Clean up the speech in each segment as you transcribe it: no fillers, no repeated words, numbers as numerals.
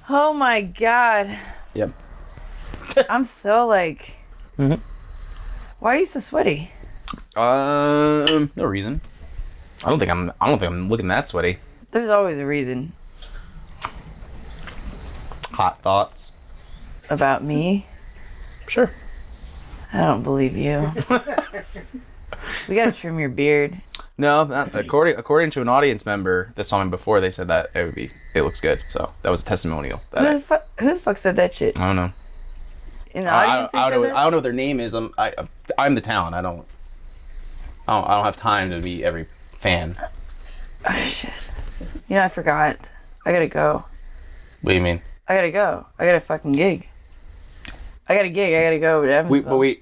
Oh my god. Yep. I'm so like. Mm-hmm. Why are you so sweaty? No reason. I don't think I'm looking that sweaty. There's always a reason. Hot thoughts. About me? Sure. I don't believe you. We gotta trim your beard. No, not, according to an audience member that saw me before, they said that it looks good. So that was a testimonial. Who the fuck said that shit? I don't know. In the audience, I don't know what their name is. I'm the talent. I don't have time to be every fan. Oh shit. You know, I forgot. I gotta go. What do you mean? I gotta go. I got a fucking gig. I got a gig. I gotta go to Evansville.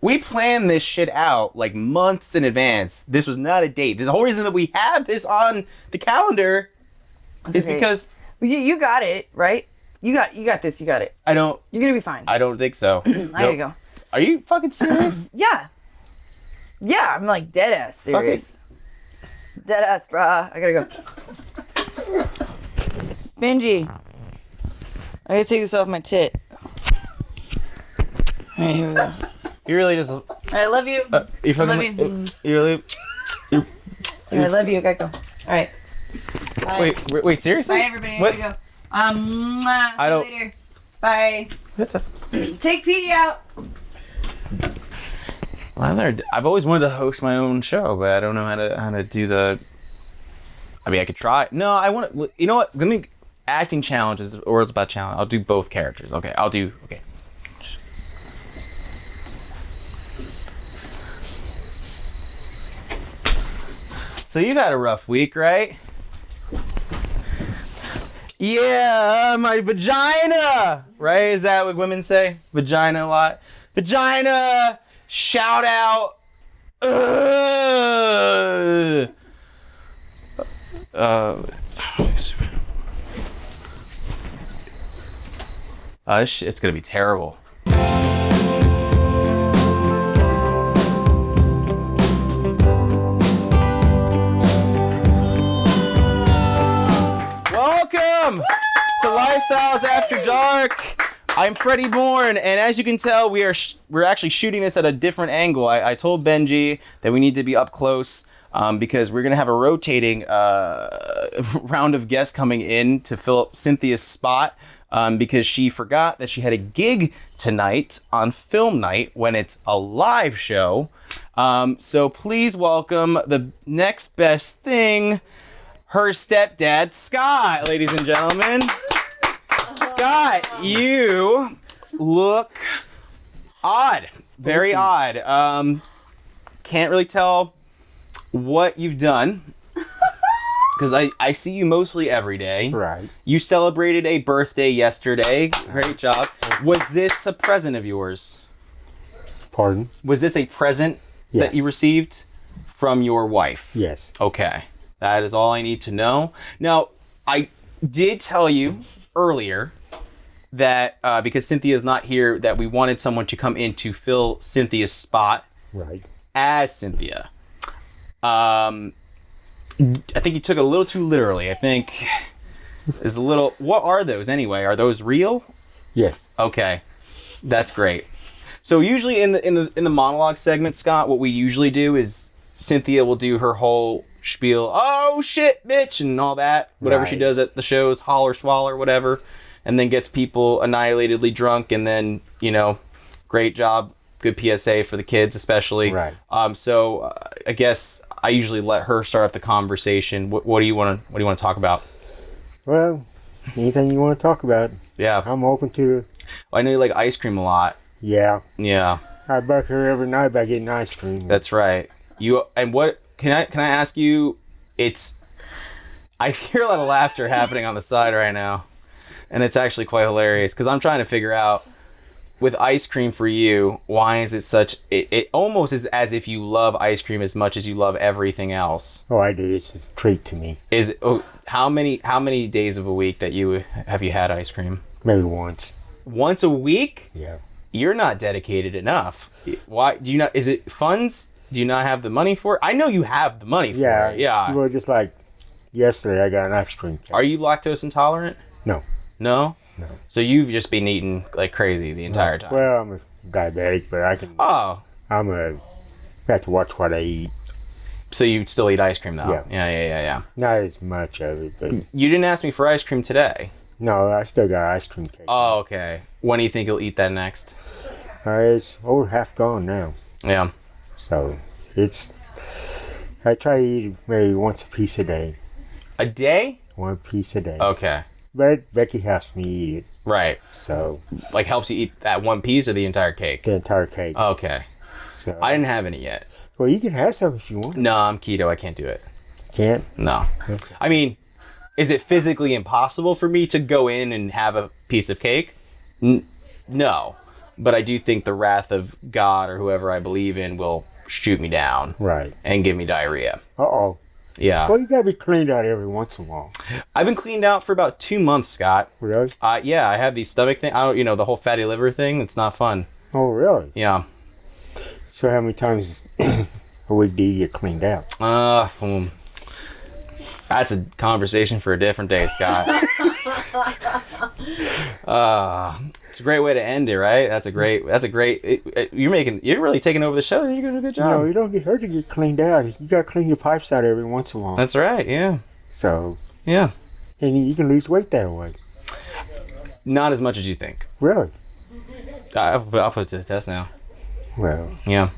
We planned this shit out like months in advance. This was not a date. The whole reason that we have this on the calendar is because you got it, right? You got this. You got it. I don't. You're gonna be fine. I don't think so. I gotta go. Are you fucking serious? Yeah. Yeah, I'm like dead ass serious. Dead ass, brah. I gotta go. Benji. I gotta take this off my tit. Alright, here we go. You really just. I love you. You fucking. I love you. You really. I love you. I gotta go. Alright. Wait, seriously? Bye, everybody. I What? gotta go. See you later. Bye. What's up? Take Petey out. Well, I've always wanted to host my own show, but I don't know how to do the. I mean, I could try. No, I want to. You know what? Let me acting challenges or it's about challenge. I'll do both characters. Okay, Okay. So you've had a rough week, right? Yeah, my vagina. Right? Is that what women say? Vagina a lot. Vagina. Shout out. It's gonna be terrible. Welcome to Lifestyles After Dark. I'm Freddie Horne, and as you can tell, we're actually shooting this at a different angle. I told Benji that we need to be up close because we're gonna have a rotating round of guests coming in to fill up Cynthia's spot because she forgot that she had a gig tonight on film night when it's a live show. So please welcome the next best thing, her stepdad, Scott, ladies and gentlemen. Scott, you look odd. Very odd. Can't really tell what you've done because I see you mostly every day. Right. You celebrated a birthday yesterday. Great job. Was this a present of yours? Pardon? Was this a present that you received from your wife? Yes. Okay. That is all I need to know. Now, I did tell you earlier that because Cynthia's not here, that we wanted someone to come in to fill Cynthia's spot as Cynthia. I think you took it a little too literally. I think is a little. What are those anyway? Are those real? Yes. Okay, that's great. So usually in the monologue segment, Scott, what we usually do is Cynthia will do her whole spiel, oh shit, bitch, and all that, whatever she does at the shows, holler, swaller, whatever, and then gets people annihilatedly drunk, and then, you know, great job, good PSA for the kids, especially. Right. So I guess I usually let her start off the conversation. What do you want to talk about? Well, anything you want to talk about. Yeah. I'm open to. I know you like ice cream a lot. Yeah. Yeah. I buck her every night by getting ice cream. That's right. What can I ask you? I hear a lot of laughter happening on the side right now, and it's actually quite hilarious because I'm trying to figure out with ice cream for you, why is it such? It almost is as if you love ice cream as much as you love everything else. Oh, I do. It's a treat to me. Is it? Oh, how many days of a week that you had ice cream? Maybe once. Once a week? Yeah. You're not dedicated enough. Why do you not? Is it funds? Do you not have the money for it? I know you have the money for it. Yeah. Well, just like yesterday, I got an ice cream cake. Are you lactose intolerant? No. No? No. So you've just been eating like crazy the entire time? Well, I'm a diabetic, but I can. Oh. I have to watch what I eat. So you still eat ice cream though? Yeah. Yeah. Not as much of it, but You didn't ask me for ice cream today. no, I still got ice cream cake. Oh, okay. When do you think you'll eat that next? It's over half gone now, Yeah. so it's. I try to eat maybe once a piece a day. A day? One piece a day. Okay. But Becky helps me eat it, Right. so Like helps you eat that one piece or the entire cake? the entire cake. Okay. So I didn't have any yet. well, you can have some if you want. No, I'm keto. I can't do it. Can't. No. Okay. I mean, is it physically impossible for me to go in and have a piece of cake? No. But I do think the wrath of God or whoever I believe in will shoot me down Right. and give me diarrhea. Uh-oh. Yeah. Well, you gotta be cleaned out every once in a while. I've been cleaned out for about 2 months, Scott. Really? Yeah, I have these stomach thing. I don't, the whole fatty liver thing. It's not fun. Oh, really? Yeah. So how many times a week do you get cleaned out? That's a conversation for a different day, Scott. It's a great way to end it, right? That's a great. You're really taking over the show. You're doing a good job. No, you don't get hurt to get cleaned out. You gotta clean your pipes out every once in a while. That's right. Yeah. So, Yeah. and you can lose weight that way. Not as much as you think. Really? I'll put it to the test now. Well, Yeah.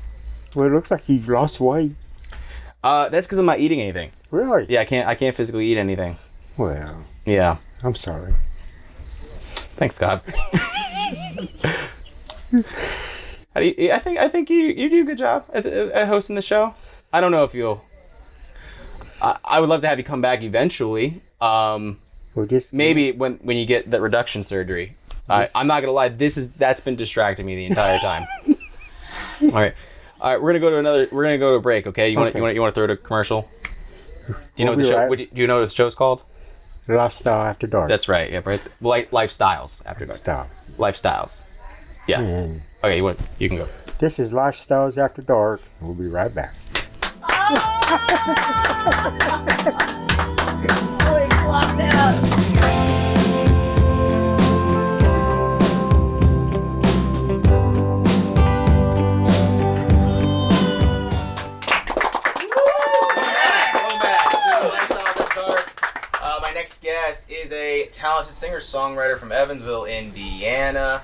it looks like you've lost weight. That's because I'm not eating anything. Really? Yeah, I can't physically eat anything. Well, Yeah. I'm sorry. Thanks, God. I think you do a good job at hosting the show. I don't know if you'll. I would love to have you come back eventually. Well, just Maybe when you get the reduction surgery. I'm not gonna lie. That's been distracting me the entire time. All right. We're gonna go to a break. Okay. You want to throw to a commercial? Do you know what the show? Right. Do you know what the show's called? Lifestyle After Dark. That's right. Yeah. Right. Lifestyles after dark. Stop. Lifestyles. Yeah. And Okay. You can go. this is Lifestyles After Dark. We'll be right back. Boy, clocked out. My next guest is a talented singer-songwriter from Evansville, Indiana.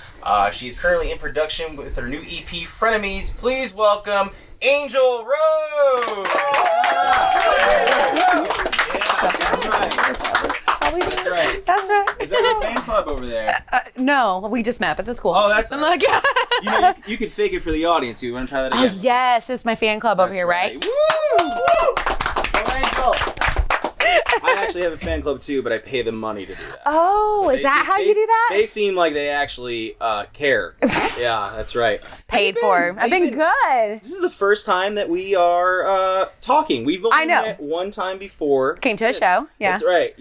She's currently in production with her new EP, Frenemies. Please welcome Angel Rhodes! That's right. That's right. Is that your fan club over there? No, we just met, but that's cool. Oh, that's I'm like, you could fake it for the audience. You want to try that oh again? yes, it's my fan club over here, right? Woo! Oh, Angel! I actually have a fan club too, but I pay them money to do that. Oh, But is that how you do that? They seem like they actually care. Yeah, that's right. Paid for. I've been good. This is the first time that we are talking. We've only I know. met one time before. Came to a show. Yeah. That's right.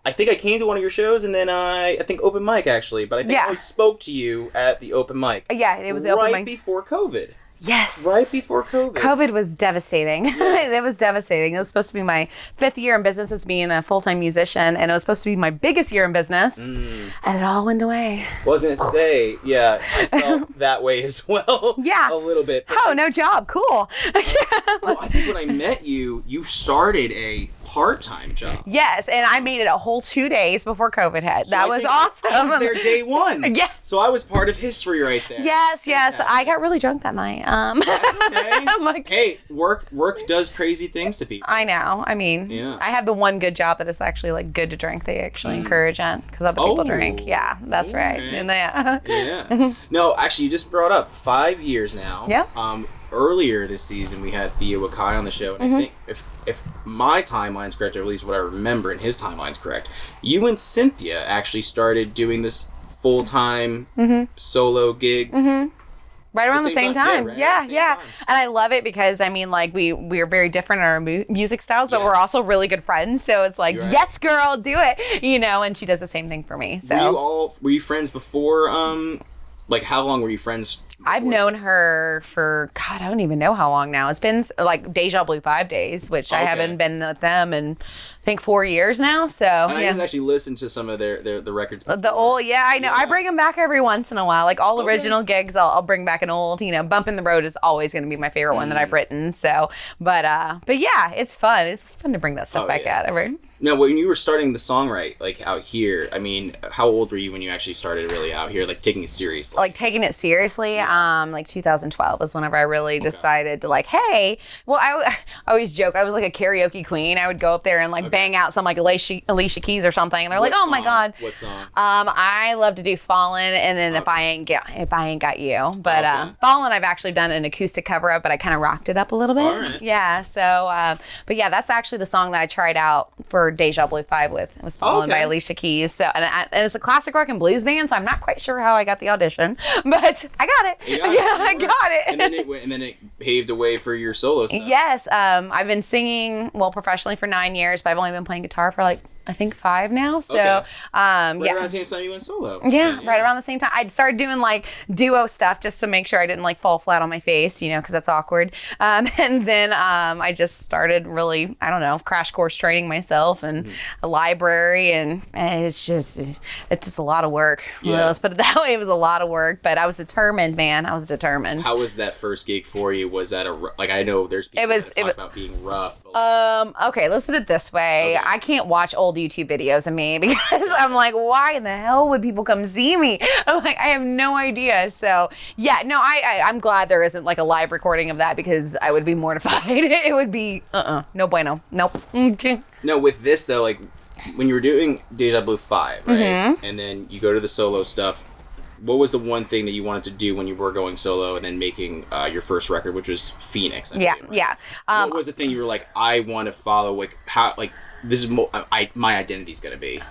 I think I came to one of your shows, and then I think open mic actually, but I think I spoke to you at the open mic. Yeah, it was the open right mic. before COVID. Yes. Right before COVID. COVID was devastating. Yes. It was devastating. It was supposed to be my 5th year in business as being a full-time musician, and it was supposed to be my biggest year in business, and it all went away. Wasn't it say? Yeah, I felt that way as well. Yeah. A little bit. Oh, no job. Cool. Well, I think when I met you, you started a part-time job. Yes, and I made it a whole 2 days before COVID hit. So That I was think awesome. I was there day one. Yeah. So I was part of history right there. Yes. Fantastic. I got really drunk that night. That's okay. I'm like, Hey, work does crazy things to people. I know. I mean, Yeah. I have the one good job that is actually like good to drink. They actually encourage it because other people drink. Yeah, that's right. Okay. And they, Yeah. No, actually, you just brought up 5 years now. Yeah. Earlier this season, we had Theo Wakai on the show, and I think if my timeline's correct, or at least what I remember and his timeline's correct, you and Cynthia actually started doing this full-time solo gigs. right around the same time. Yeah, right, Yeah. same time. And I love it because I mean, like we're very different in our music styles, but Yes. we're also really good friends. So it's like, You're right. yes, girl, do it. And she does the same thing for me. So Were you friends before? Like, how long were you friends I've known her for, God, I don't even know how long now. It's been like Deja Blue 5 Days, which I haven't been with them in, I think, 4 years now. So, and I just actually listened to some of the records before. The old, I know. Yeah. I bring them back every once in a while. Like all original gigs, I'll bring back an old, Bump in the Road is always going to be my favorite one that I've written. So, but yeah, it's fun. It's fun to bring that stuff back out. Right? Now, when you were starting the songwrite, like out here, I mean, how old were you when you actually started really out here, like taking it seriously? Like taking it seriously, like 2012 was whenever I really decided to like, hey, well, I always joke, I was like a karaoke queen. I would go up there and like bang out some like Alicia Keys or something, and they're like, oh my God. What song? I love to do Fallen, and then If I Ain't Got You. But Fallen, I've actually done an acoustic cover of, but I kind of rocked it up a little bit. All right. Yeah. So, but yeah, that's actually the song that I tried out for Deja Blue 5 with. It was Fallen by Alicia Keys. So, and it's a classic rock and blues band, so I'm not quite sure how I got the audition, but I got it. I got it. And then it paved the way for your solo stuff. Yes. I've been singing, professionally for 9 years, but I've only been playing guitar for like, I think 5 now. So, right around the same time you went solo. Yeah, right around the same time. I started doing like duo stuff just to make sure I didn't like fall flat on my face, because that's awkward. And then I just started really, I don't know, crash course training myself and a library, and it's just a lot of work. Yeah. Let's put it that way. It was a lot of work, but I was determined, man. I was determined. How was that first gig for you? Was that I know there's people that talk about being rough. But okay, let's put it this way. I can't watch old YouTube videos of me because I'm like, why in the hell would people come see me? I'm like, I have no idea. So yeah, no, I'm glad there isn't like a live recording of that, because I would be mortified. It would be no bueno. Nope. Okay. No, with this though, like when you were doing Deja Blue 5, right? And then you go to the solo stuff. What was the one thing that you wanted to do when you were going solo and then making your first record, which was Phoenix? Yeah. What was the thing you were like, I want to follow, like how, like this is my identity's gonna be?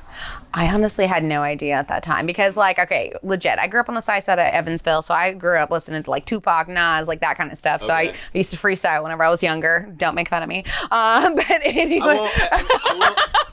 I honestly had no idea at that time, because like, okay, legit, I grew up on the side of Evansville, so I grew up listening to like Tupac, Nas, like that kind of stuff. So I used to freestyle whenever I was younger. Don't make fun of me. But anyway,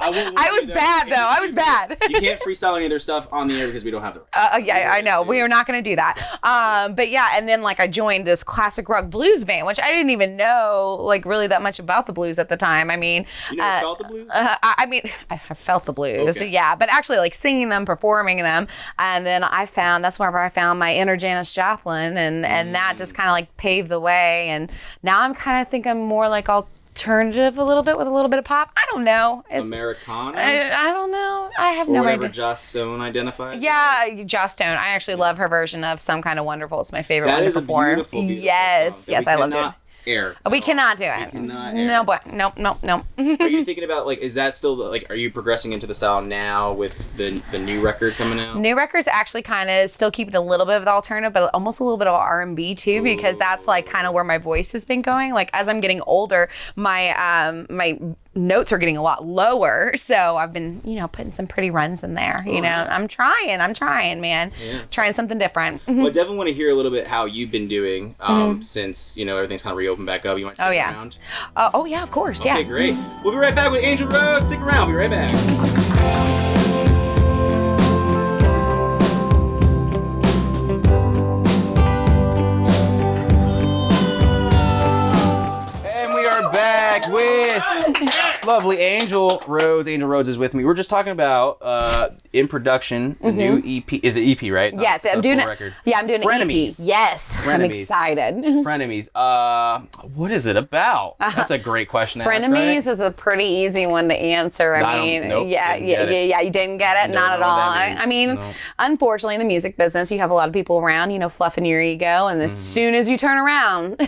I was bad though. I was bad. You can't freestyle any of their stuff on the air because we don't have the yeah, I know. We are not going to do that. But yeah, and then like I joined this classic rock blues band, which I didn't even know like really that much about the blues at the time. I mean, you never felt the blues? I mean, I felt the blues. Okay. Yeah, but actually like singing them, performing them, and then that's whenever I found my inner Janis Joplin, and that just kind of like paved the way. And now I'm kind of think I'm more like alternative a little bit with a little bit of pop. I don't know. Americana? I don't know. I have no idea. Whatever Joss Stone identifies. Yeah, Joss Stone. I actually love her version of Some Kind of Wonderful. It's my favorite one to perform. That is a beautiful yes, song. I love it. Air. We cannot do it. We cannot air. No, but nope. Are you thinking about like, is that still like, are you progressing into the style now with the new record coming out? New record's actually kind of still keeping a little bit of the alternative, but almost a little bit of R&B too, because that's like kind of where my voice has been going. Like as I'm getting older, my my notes are getting a lot lower, so I've been putting some pretty runs in there. I'm trying, man. Yeah. Trying something different. Well, I definitely want to hear a little bit how you've been doing since everything's kind of reopened back up. You might stick around. Oh yeah, of course. Okay, great. We'll be right back with Angel Rhodes. Stick around. We'll be right back. With lovely Angel Rhodes. Angel Rhodes is with me. We're just talking about in production the new EP. Is it EP, right? Yes, I'm doing it. Record. Yeah, I'm doing Frenemies. an EP. Yes, Frenemies. I'm excited. Frenemies. What is it about? That's a great question to ask, Frenemies right? is a pretty easy one to answer. I mean, nope, yeah. You didn't get it, not at all. I mean, unfortunately, in the music business, you have a lot of people around, fluffing your ego, and as soon as you turn around,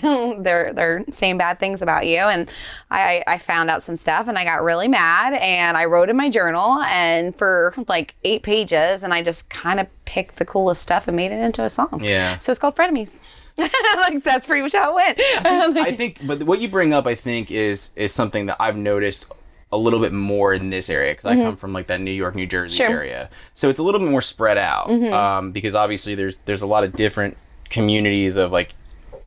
they're saying bad things about you. And I found out some stuff, and I got really mad, and I wrote in my journal, and for like 8 pages, and I just kind of picked the coolest stuff and made it into a song. Yeah. So it's called Frenemies. Like that's pretty much how it went. I think, but what you bring up, I think, is something that I've noticed a little bit more in this area, because I come from like that New York, New Jersey area, so it's a little bit more spread out. Because obviously there's a lot of different communities of like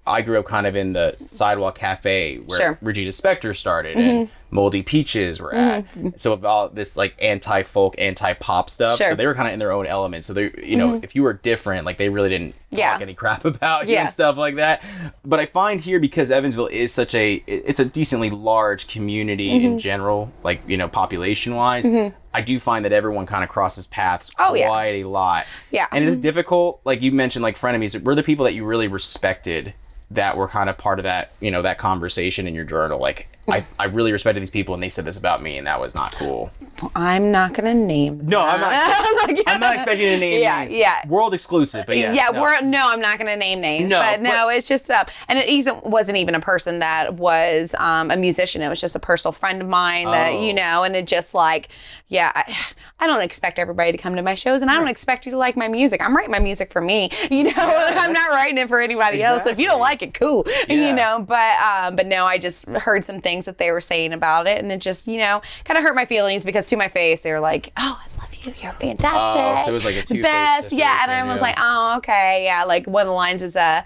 I grew up kind of in the sidewalk cafe where Sure. Regina Spektor started and Moldy Peaches were at. So about this like anti-folk, anti-pop stuff. Sure. So they were kind of in their own element. So they, you know, if you were different, like they really didn't talk any crap about you and stuff like that. But I find here, because Evansville is such it's a decently large community in general, like, you know, population wise. I do find that everyone kind of crosses paths quite a lot. Yeah. And it's difficult. Like you mentioned, like frenemies, were the people that you really respected that were kind of part of that, you know, that conversation in your journal? Like, I really respected these people and they said this about me and that was not cool. I'm not going to name them. No, I'm not. I'm not expecting you to name names. Yeah. World exclusive, but yes. Yeah, I'm not going to name names. No, but it's just and it wasn't even a person that was a musician. It was just a personal friend of mine that, you know, and it just like, I don't expect everybody to come to my shows, and I don't expect you to like my music. I'm writing my music for me, you know. I'm not writing it for anybody else. So if you don't like it, cool, you know. But no, I just heard some things that they were saying about it, and it just, you know, kind of hurt my feelings, because to my face they were like, "Oh, I love you. You're fantastic. Oh, so it was like a two-faced best." Yeah, and I situation, was like, "Oh, okay, yeah." Like one of the lines is, "I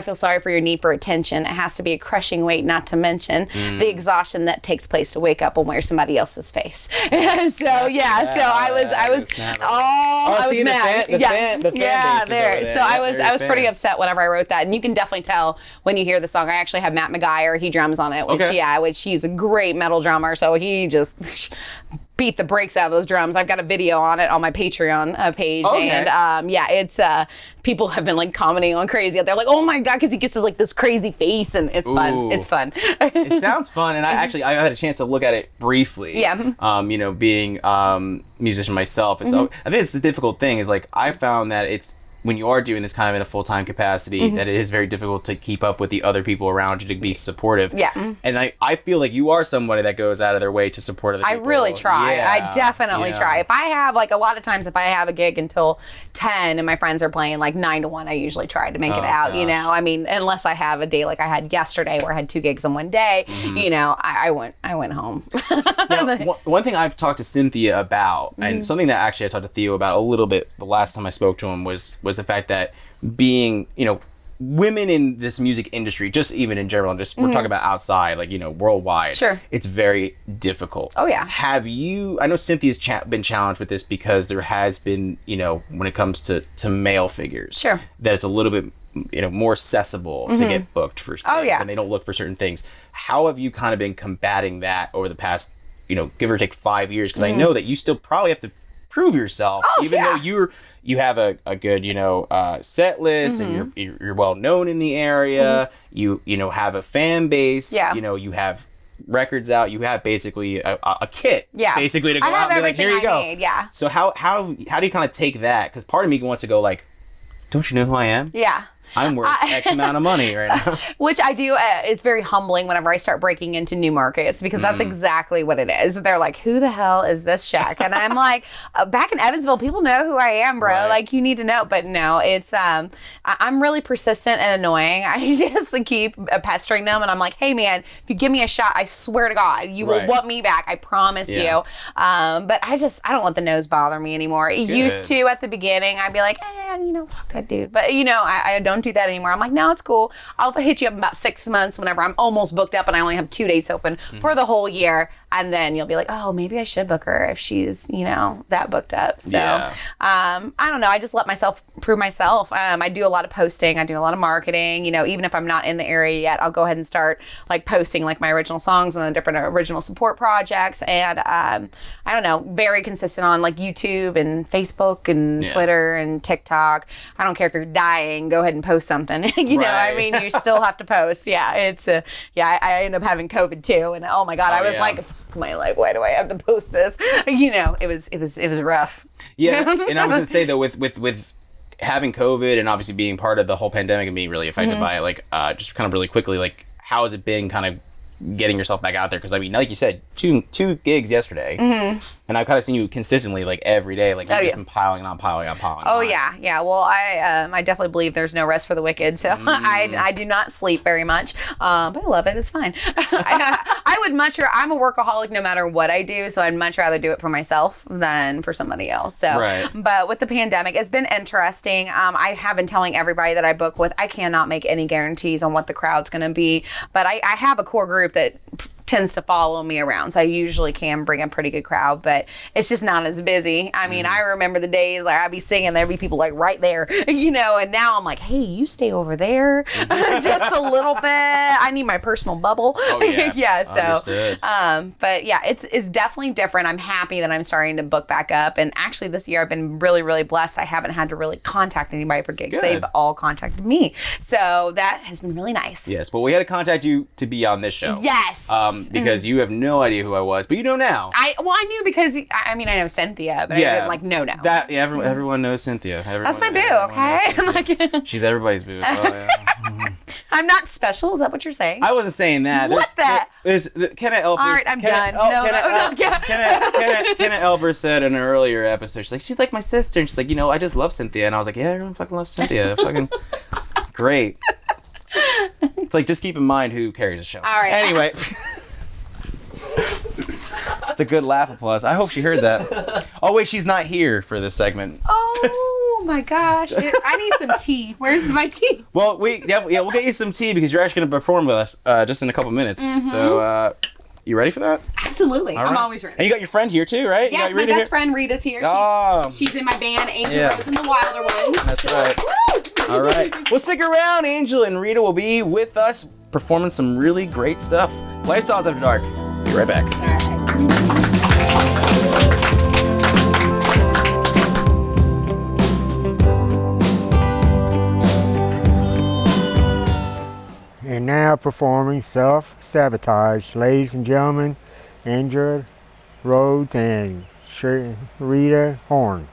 feel sorry for your need for attention. It has to be a crushing weight, not to mention the exhaustion that takes place to wake up and wear somebody else's face." So I was mad. The fan base there. So I was pretty fans. upset whenever I wrote that, and you can definitely tell when you hear the song. I actually have Matt McGuire. He drums on it, which he's a great metal drummer. So he just beat the brakes out of those drums. I've got a video on it on my Patreon page, and it's people have been like commenting on crazy out there, like, "Oh my god," because he gets like this crazy face, and it's fun. It's fun. It sounds fun, and I had a chance to look at it briefly. Yeah. You know, being musician myself, it's I think it's the difficult thing is like I found that it's when you are doing this kind of in a full-time capacity, that it is very difficult to keep up with the other people around you to be supportive. Yeah. And I feel like you are somebody that goes out of their way to support other people. I really try. Yeah. I definitely try. If I have, like, a lot of times if I have a gig until 10 and my friends are playing like 9 to 1, I usually try to make it out, you know? I mean, unless I have a day like I had yesterday where I had 2 gigs in one day, you know, I went home. Now, one thing I've talked to Cynthia about, and something that actually I talked to Theo about a little bit the last time I spoke to him was the fact that being, you know, women in this music industry, just even in general, just we're talking about outside, like, you know, worldwide. Sure. It's very difficult. Oh, yeah. Have you, I know Cynthia's been challenged with this because there has been, you know, when it comes to male figures. Sure. That it's a little bit, you know, more accessible to get booked for things. And they don't look for certain things. How have you kind of been combating that over the past, you know, give or take 5 years? Because I know that you still probably have to prove yourself, even though you have a good, you know, set list, and you're well known in the area. You know, have a fan base. You know, you have records out. You have basically a kit. Basically to go out and be like, here you go. So how do you kind of take that? Because part of me wants to go like, don't you know who I am? I'm worth X amount of money right now. Which I do. It's very humbling whenever I start breaking into new markets, because that's exactly what it is. They're like, who the hell is this Shaq? And I'm like, back in Evansville, people know who I am, bro. Right. Like, you need to know. But no, it's, I'm really persistent and annoying. I just keep pestering them. And I'm like, hey, man, if you give me a shot, I swear to God, you will want me back. I promise you. But I don't let the no's bother me anymore. It used to at the beginning. I'd be like, you know, fuck that dude. But, you know, I don't do that anymore. I'm like, no, it's cool. I'll hit you up in about 6 months whenever I'm almost booked up and I only have 2 dates open for the whole year. And then you'll be like, oh, maybe I should book her if she's, you know, that booked up. So, I don't know. I just let myself prove myself. I do a lot of posting. I do a lot of marketing. You know, even if I'm not in the area yet, I'll go ahead and start like posting like my original songs and the different original support projects. And I don't know, very consistent on like YouTube and Facebook and Twitter and TikTok. I don't care if you're dying, go ahead and post something. you know, I mean, you still have to post. Yeah, it's I ended up having COVID too. And oh my God, I was like, my life, why do I have to post this? You know, it was rough. Yeah. And I was gonna say though, with having COVID and obviously being part of the whole pandemic and being really affected by it, like just kind of really quickly, like how has it been kind of getting yourself back out there? Because I mean, like you said, two gigs yesterday, and I've kind of seen you consistently like every day, like you've just been piling on. Oh yeah. Well, I definitely believe there's no rest for the wicked, so I do not sleep very much, but I love it. It's fine. I would much rather. I'm a workaholic no matter what I do, so I'd much rather do it for myself than for somebody else. So, right. But with the pandemic, it's been interesting. I have been telling everybody that I book with, I cannot make any guarantees on what the crowd's going to be, but I have a core group that tends to follow me around, so I usually can bring a pretty good crowd, but it's just not as busy. I mean, I remember the days like I'd be singing, there'd be people like right there, and now I'm like, hey, you stay over there just a little bit. I need my personal bubble. Oh yeah. Yeah. So, understood. but yeah, it's definitely different. I'm happy that I'm starting to book back up, and actually this year I've been really, really blessed. I haven't had to really contact anybody for gigs. Good. They've all contacted me, so that has been really nice. Yes, but we had to contact you to be on this show. Yes. Because you have no idea who I was, but you know now. I knew because I know Cynthia, but I didn't like know. That everyone knows Cynthia. That's my boo, okay? She's everybody's boo. So, yeah. I'm not special. Is that what you're saying? I wasn't saying that. What's that? Kenna Elbers. All right, I'm done. No. Kenna Elbers said in an earlier episode, she's like my sister, and she's like, I just love Cynthia, and I was like, yeah, everyone fucking loves Cynthia. Fucking great. It's like, just keep in mind who carries the show. All right. Anyway. It's a good laugh applause. I hope she heard that. Oh wait, she's not here for this segment. Oh my gosh. I need some tea. Where's my tea? Well, we'll get you some tea because you're actually going to perform with us just in a couple minutes. So, you ready for that? Absolutely. All right. I'm always ready. And you got your friend here too, right? Yes, my best friend Rita's here. She's in my band, Angel Rose and the Wilder Ones. That's right. All right. Well, stick around. Angel and Rita will be with us performing some really great stuff. Lifestyles After Dark. Be right back. All right. And now performing Self-Sabotage, ladies and gentlemen, Angela Rhodes and Cher'Rita Horne.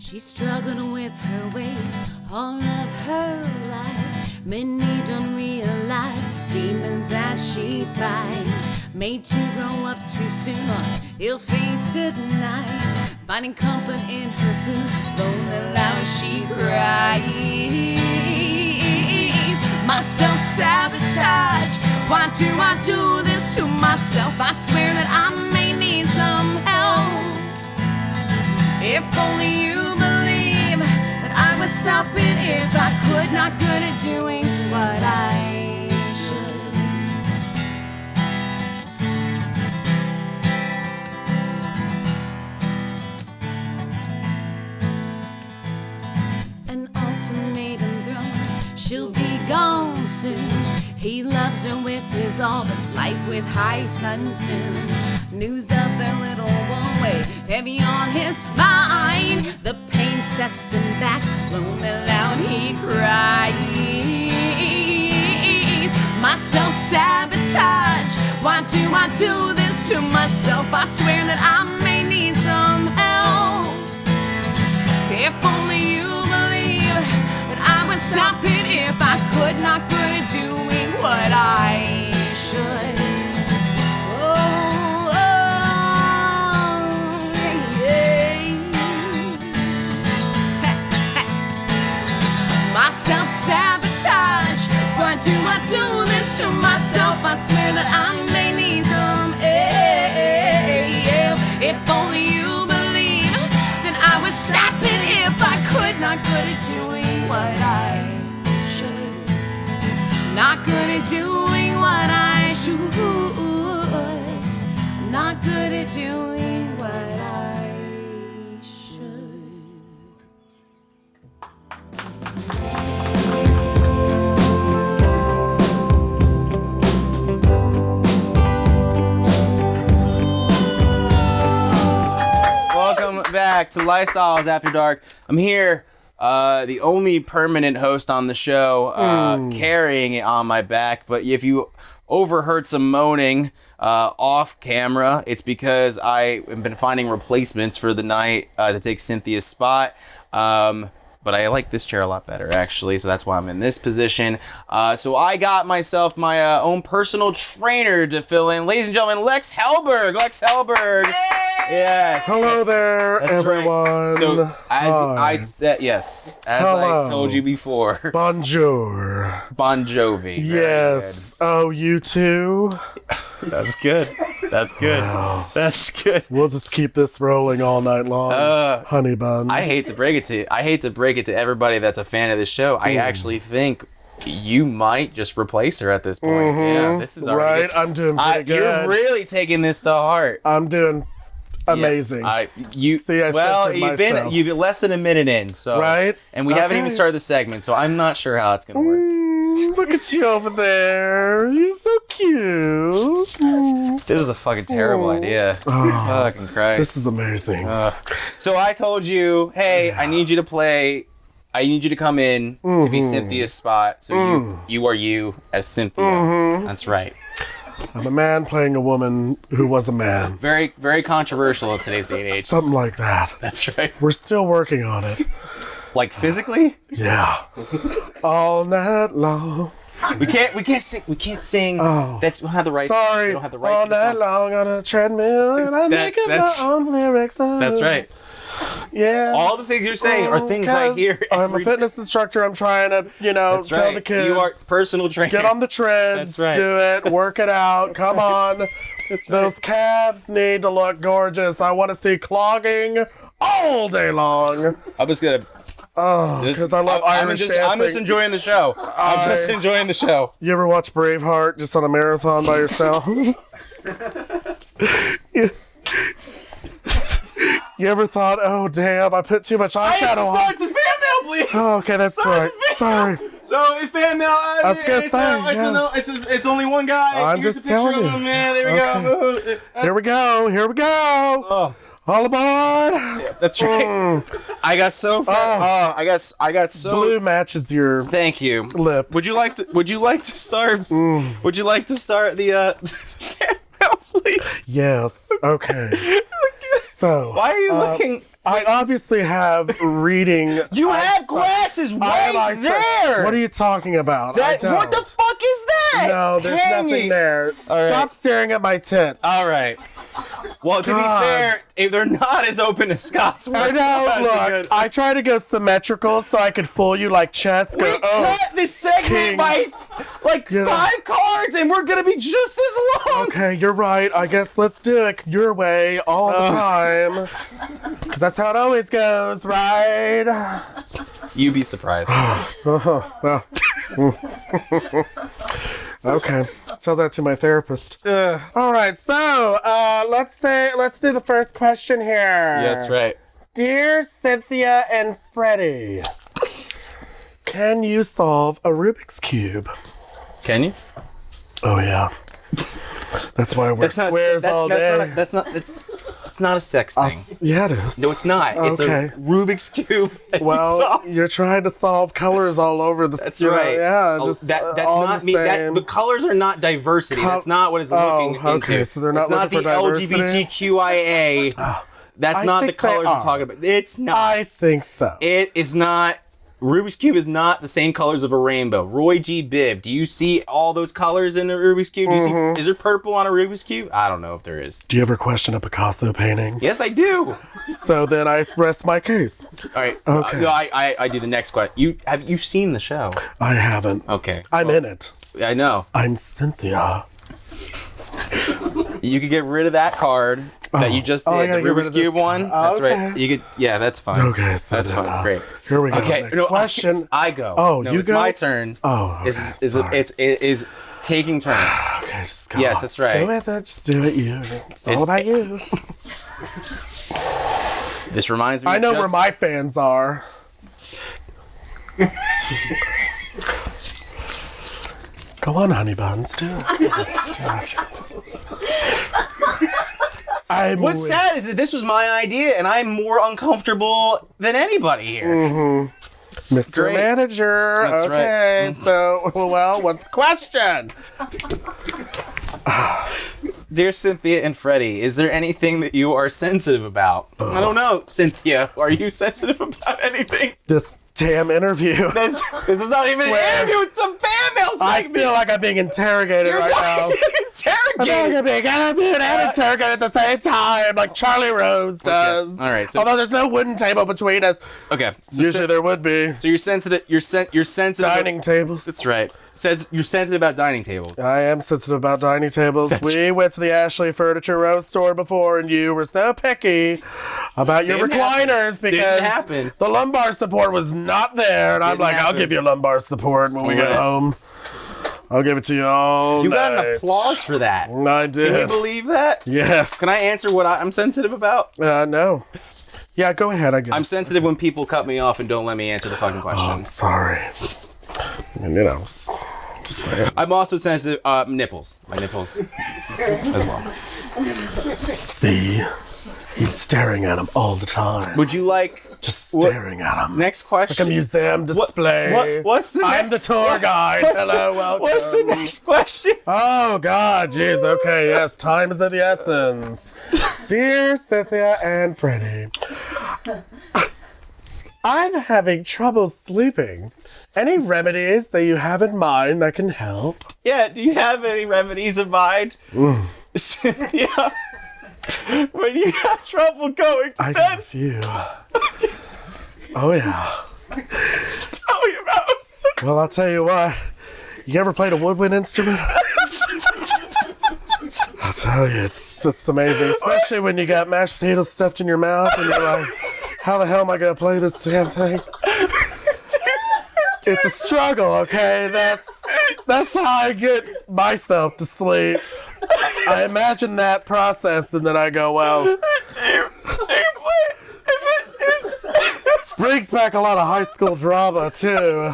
She struggled with her weight all of her life. Many don't realize demons that she fights. Made to grow up too soon or ill fated night. Finding comfort in her food, lonely loud she cries. My self-sabotage, why do I do this to myself? I swear that I may need some help. If only you believe that I would stop it if I could, not good at doing what I should. An ultimatum thrown, she'll be gone soon. He loves her with his all, but's life with highs consumed. News of their little one way heavy on his mind. The pain sets him back, lonely loud he cries. My self-sabotage, why do I do this to myself? I swear that I may need some help. If only you believe that I would stop it if I could, not good at doing what I should. My self-sabotage, why do I do this to myself? I swear that I may need some help. If only you believe, then I would stop it if I could. Not good at doing what I should. Not good at doing what I should. Not good at doing what I should. Welcome back. back to Lifestyles After Dark. I'm here, the only permanent host on the show, carrying it on my back. But if you overheard some moaning off camera, it's because I have been finding replacements for the night to take Cynthia's spot. But I like this chair a lot better, actually, so that's why I'm in this position. So I got myself my own personal trainer to fill in. Ladies and gentlemen, Lex Hellberg. Lex Hellberg. Yay! Yes. Hello there, That's everyone. Right. So, as Hi. I said, yes, as Hello. I told you before. Bonjour. Bon Jovi. Very Yes. Oh, you too? good. That's good. That's good. Wow. That's good. We'll just keep this rolling all night long. Honey buns. I hate to break it to everybody that's a fan of this show. I actually think you might just replace her at this point. Yeah, this is already right. I'm doing pretty good. You're really taking this to heart. I'm doing amazing. You've been less than a minute in, so Right? and we haven't even Okay. started the segment, so I'm not sure how it's gonna work. Look at you over there. You're so cute. This was a fucking terrible idea. Fucking Christ. This is amazing. So I told you, hey, I need you to come in to be Cynthia's spot. So you are you as Cynthia. That's right. I'm a man playing a woman who was a man. Very, very controversial in today's day and age. Something like that. That's right. We're still working on it. Like physically? Yeah. All night long. We can't sing. Oh. We don't have the rights. Sorry. We don't have the rights all to the night song. long on a treadmill, and I make up That's- my own lyrics. That's right. Yeah. All the things you're saying are things I hear I'm a every fitness instructor. I'm trying to, That's tell right. the kids. You are personal trainer. Get on the treads. That's right. Do it. Work it out. Come on. Those calves need to look gorgeous. I want to see clogging all day long. I'm just gonna. Oh, because I love Irish dancing. I'm just enjoying the show. I'm just enjoying the show. You ever watch Braveheart just on a marathon by yourself? You ever thought, oh damn, I put too much eyeshadow on? Sorry, it's fan mail, please. Oh, okay, that's Sorry, right. fan Sorry. So if fan mail, was it's only one guy. I'm Here's just a picture telling of you. him, man. There we go. Here we go. Here we go. Oh, All aboard. that's right. I got so far. I got so. Blue matches your Thank you. lips. Would you like to start? Would you like to start the fan mail, please? Yes. Okay. So. Why are you looking? I obviously have reading. You have glasses right there. What are you talking about? What the fuck is that? No, there's Hanging. nothing there. All right. Stop staring at my tits. All right. Well, to God. be fair, they're not as open as Scott's. I know. Look, I try to go symmetrical so I could fool you like chess. We cut this segment King. by like Yeah. 5 cards, and we're gonna be just as long. Okay, you're right. I guess let's do it your way all the time. Because that's how it always goes, right? You'd be surprised. Okay, tell that to my therapist. All right, so let's do the first question here. Yeah, that's right. Dear Cynthia and Freddie, can you solve a Rubik's Cube? Can you? Oh yeah. That's why I wear squares all day. It's not a sex thing. Yeah, it is. No, it's not. It's Okay. a Rubik's Cube. that you Well, solve. you're trying to solve colors all over the. That's right. Yeah, Oh, just that's all not the me. same. The colors are not diversity. That's not what it's looking okay, into. so they're not it's not looking the for diversity? LGBTQIA. That's I not the think they colors we're are. talking about. It's not. I think so. It is not. Rubik's Cube is not the same colors of a rainbow. Roy G. Bibb, do you see all those colors in the Rubik's Cube? Do you see, is there purple on a Rubik's Cube? I don't know if there is. Do you ever question a Picasso painting? Yes, I do. So then I rest my case. All right. Okay. No, I do the next question. You've seen the show? I haven't. Okay. I'm in it. I know. I'm Cynthia. You could get rid of that card that you just I did, gotta the get rid Rubik's of this Cube one. card. That's Okay. right. You could. Yeah, that's fine. Okay. so That's then, fine. Great. Here we go. Okay. Next No, question. I go. Oh, no, you it's go? my turn. Oh, okay. Is taking turns. Okay, just go Yes, on. that's right. Go with it. Just do it, you. It's all about you. This reminds me. I know of where my fans are. Go on, honey buns. Do it. Let's do it. What's sad is that this was my idea, and I'm more uncomfortable than anybody here. Mr. Great. Manager. That's okay, right. so, well, what's the question? Dear Cynthia and Freddie, is there anything that you are sensitive about? I don't know, Cynthia. Are you sensitive about anything? This damn interview. This is not even an interview. It's a fan mail I segment. feel like I'm being interrogated right now. I feel like I'm being interrogated at the same time, like Charlie Rhodes does. All right. So Although there's no wooden table between us. okay. So, Usually there would be. so you're sensitive. You're sensitive. Dining tables. That's right. You're sensitive about dining tables. I am sensitive about dining tables. We went to the Ashley Furniture Rose store before, and you were so picky about your Didn't happen. recliners Didn't because happen. the lumbar support was not there. And I'm Didn't like, I'll happen. give you lumbar support when we get Alright. home. I'll give it to you all You got an night. applause for that. I did. Can you believe that? Yes. Can I answer what I'm sensitive about? No. Yeah, go ahead. I guess. I'm sensitive when people cut me off and don't let me answer the fucking question. I'm sorry. And, you know, just saying. I'm also sensitive. Nipples. My nipples as well. See? He's staring at him all the time. Would you like Just staring at him. next Like question? a museum display. What's the I'm the tour guide. Hello, welcome. What's the next question? Oh, God, jeez. Okay, yes, time is of the essence. Dear Cynthia and Freddie, I'm having trouble sleeping. Any remedies that you have in mind that can help? Yeah, do you have any remedies in mind? Cynthia, when you have trouble going to I bed, got a few. Oh, yeah. tell me about it. Well, I'll tell you what. You ever played a woodwind instrument? I'll tell you, it's amazing. Especially when you got mashed potatoes stuffed in your mouth and you're like, how the hell am I going to play this damn thing? It's a struggle, okay? That's how I get myself to sleep. I imagine that process and then I go, well, Do you play? brings back a lot of high school drama, too.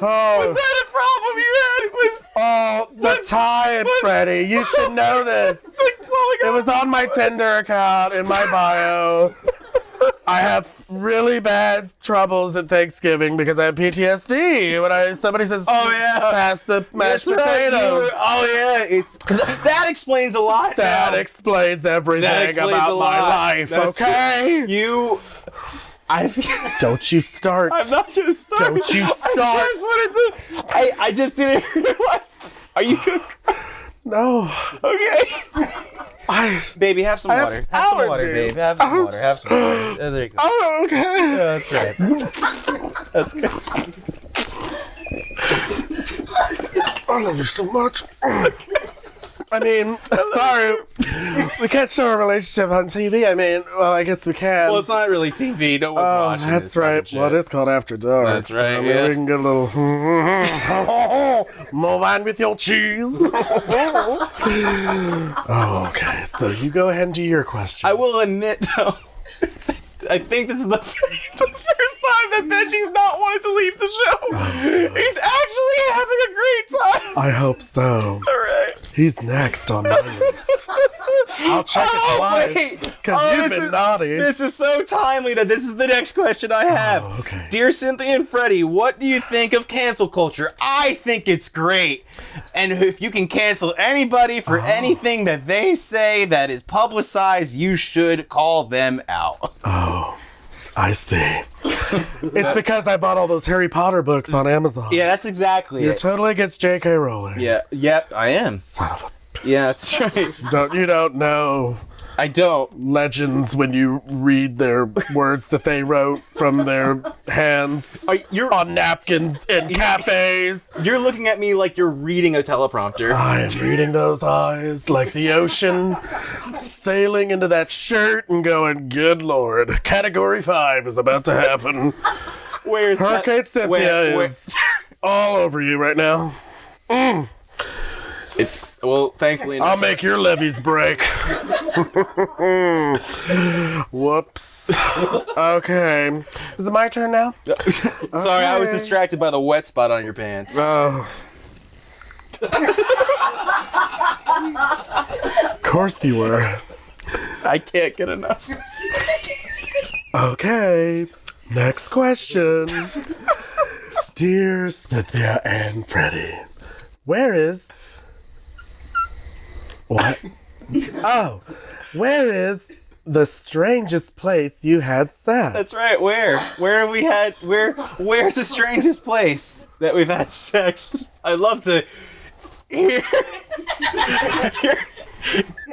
Oh. Was that a problem you had? The time, Freddie. You should know this. It's like blowing It up. was on my Tinder account in my bio. I have really bad troubles at Thanksgiving because I have PTSD. When somebody says, Oh, yeah. pass the mashed That's right, you potatoes. were- oh yeah, it's because that explains a lot. That now. explains everything That explains a about my lot. life, That's okay? Don't you start. I'm not gonna start. Don't you I start. just wanted to. I just didn't realize. Are you good? No. Okay. Baby, have some have water. Have some water, allergies. babe. Have some water. Have some water. There you go. Oh, okay. Yeah, that's right. That's good. I love you so much. I mean, sorry. We can't show a relationship on TV. I mean, well, I guess we can. Well, it's not really TV. No one's watching. That's this right. fucking Well, shit. it is called After Dark. That's right, I mean, yeah. we can get a little move on with your cheese. Oh, okay. So you go ahead and do your question. I will admit, though, I think this is the first time that Benji's not wanted to leave the show. He's actually having a great time. I hope so. All right. He's next on my list. I'll check it twice. Wait. Because you've been naughty. This is so timely that this is the next question I have. Oh, okay. Dear Cynthia and Freddie, what do you think of cancel culture? I think it's great. And if you can cancel anybody for anything that they say that is publicized, you should call them out. Oh, I see. It's because I bought all those Harry Potter books on Amazon. Yeah, that's exactly You're it. totally against J.K. Rowling. Yeah, yep, I am. Son of Yeah, that's right. You don't know I don't. legends when you read their words that they wrote from their hands You're on napkins in cafes. You're looking at me like you're reading a teleprompter. I am reading those eyes like the ocean, sailing into that shirt and going, good Lord, Category 5 is about to happen. Where's Hurricane Cynthia is all over you right now. Well, thankfully, I'll make your levees break. Whoops. Okay. Is it my turn now? Sorry, I was distracted by the wet spot on your pants. course you were. I can't get enough. Okay, next question. Dear Cynthia and Freddie, where is... What? Oh, where is the strangest place you had sex? That's right. Where have we had? Where's the strangest place that we've had sex? I'd love to hear.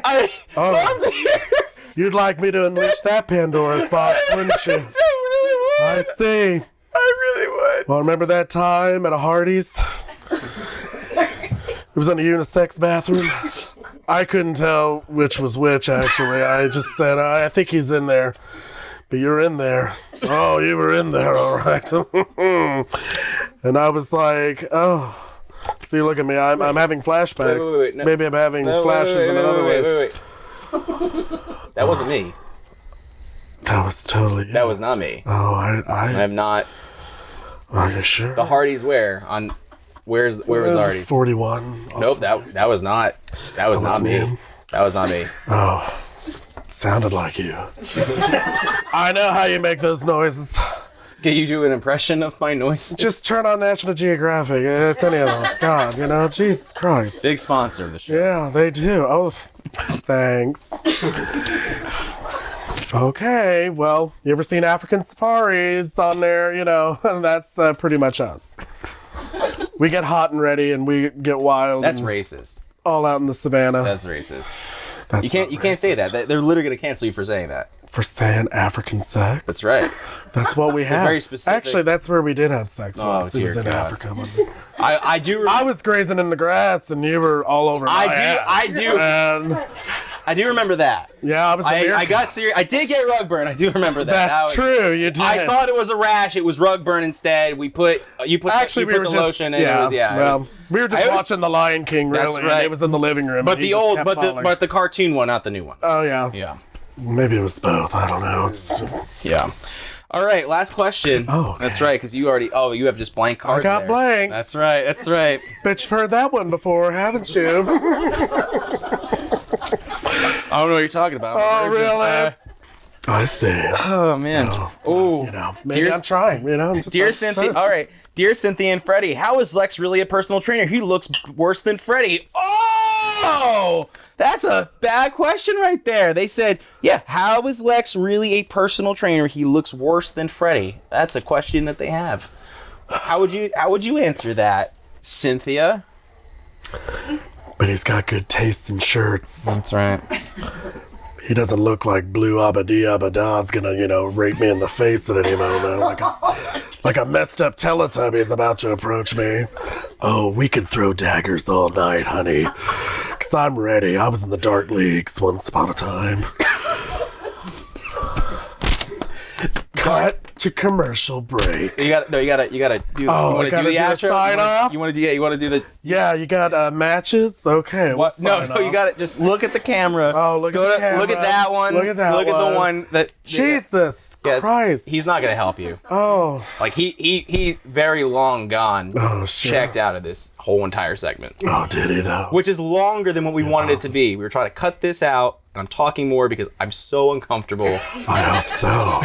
I love to hear. You'd like me to unleash that Pandora's box, wouldn't you? I really would. I see. I really would. Well, remember that time at a Hardee's? It was in a unisex bathroom. I couldn't tell which was which, actually. I just said, I think he's in there. But you're in there. Oh, you were in there, all right. And I was like, oh. See, look at me. I'm having flashbacks. Wait, no. Maybe I'm having flashes in another way. Wait. That wasn't me. That was totally... That was not me. Oh, I have not... Are you sure? The Hardee's where? Where was the Hardee's? 41. Nope, that was not me. That was not me. Oh, sounded like you. I know how you make those noises. Can you do an impression of my noise? Just turn on National Geographic. It's any of them. God, Jesus Christ. Big sponsor of the show. Yeah, they do. Oh, thanks. Okay, well, you ever seen African safaris on there? That's pretty much us. We get hot and ready, and we get wild. That's racist. All out in the savannah. That's racist. You can't say that. They're literally gonna cancel you for saying that. For saying African sex? That's right. That's what we have. Very specific. Actually, that's where we did have sex. Oh, once. It was in God. Africa. I do. I was grazing in the grass, and you were all over my ass. I do remember that. Yeah, I got serious. I did get rug burn. I do remember that. That's true. You did. I thought it was a rash. It was rug burn instead. You put the lotion, and it was we were just watching The Lion King. Really, that's right. It was in the living room. But the cartoon one, not the new one. Oh yeah. Yeah. Maybe it was both. I don't know. Yeah. All right, last question. Oh, okay. That's right, because you have just blank cards. I got there. blank. That's right. Bet you've heard that one before, haven't you? I don't know what you're talking about. Oh, really? I see. Oh man. Maybe I'm trying. Dear Cynthia. All right, dear Cynthia and Freddie, how is Lex really a personal trainer? He looks worse than Freddie. Oh, that's a bad question right there. They said, yeah, how is Lex really a personal trainer? He looks worse than Freddie. That's a question that they have. How would you answer that, Cynthia? But he's got good taste in shirts. That's right. He doesn't look like Blue Abadi Abada's gonna, rape me in the face at any moment. Like a messed up Teletubby is about to approach me. Oh, we can throw daggers all night, honey. 'Cause I'm ready. I was in the dark leagues once upon a time. Cut to commercial break. You gotta do. Oh, you want to do the outro? Sign off? You want to do the. Yeah, you got matches. Okay. What? No, you got to just look at the camera. Oh, look at the camera. Look at that one. Look at that Look one. at the one that. Jesus Christ. He's not gonna help you. Oh. Like he very long gone. Oh, sure. Checked out of this whole entire segment. Oh, did he though? Which is longer than what we wanted it to be. We were trying to cut this out, and I'm talking more because I'm so uncomfortable. I hope so.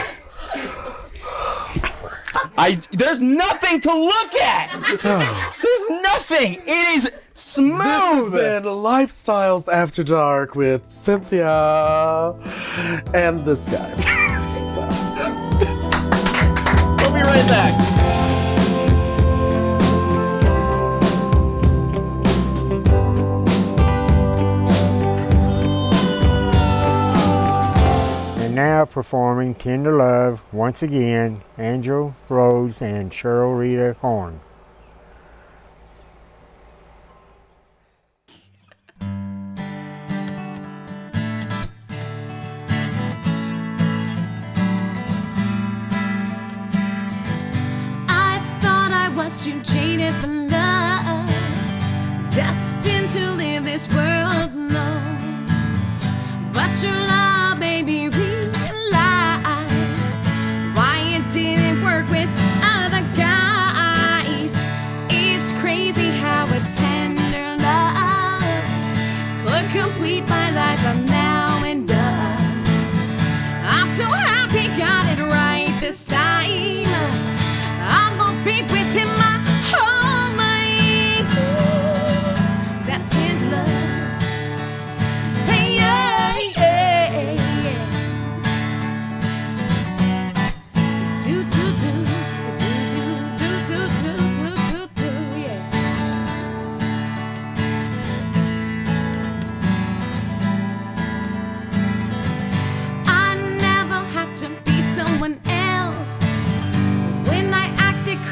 There's nothing to look at. There's nothing. It is smooth. This has been Lifestyles After Dark with Cynthia and this guy. We'll be right back. And now performing Tender Love once again, Angel Rhodes and Cher'Rita Horne. I thought I was too jaded for love, destined to live this world alone. But your love made me realize why it didn't work with other guys. It's crazy how a tender love could complete my life